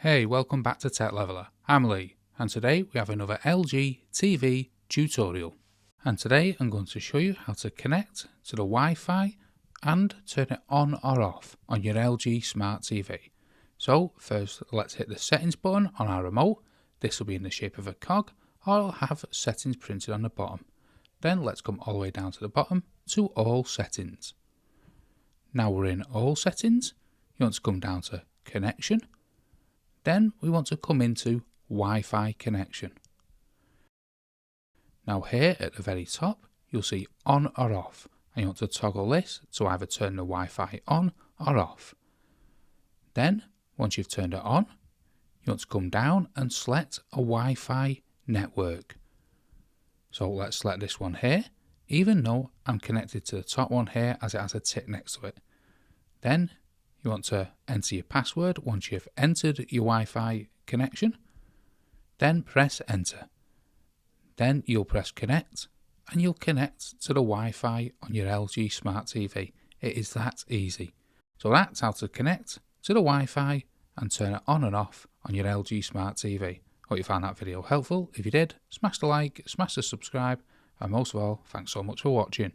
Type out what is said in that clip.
Hey, welcome back to Tech Leveler. I'm Lee, and today we have another LG TV tutorial. And today I'm going to show you how to connect to the Wi-Fi and turn it on or off on your LG Smart TV. So first let's hit the settings button on our remote. This will be in the shape of a cog, or I'll have settings printed on the bottom. Then let's come all the way down to the bottom to all settings. Now we're in all settings, you want to come down to connection. Then we want to come into Wi-Fi connection. Now here at the very top, you'll see on or off, and you want to toggle this to either turn the Wi-Fi on or off. Then, once you've turned it on, you want to come down and select a Wi-Fi network. So let's select this one here, even though I'm connected to the top one here as it has a tick next to it. Then you want to enter your password once you've entered your Wi-Fi connection. Then press enter. Then you'll press connect and you'll connect to the Wi-Fi on your LG Smart TV. It is that easy. So that's how to connect to the Wi-Fi and turn it on and off on your LG Smart TV. Hope you found that video helpful. If you did, smash the like, smash the subscribe, and most of all, thanks so much for watching.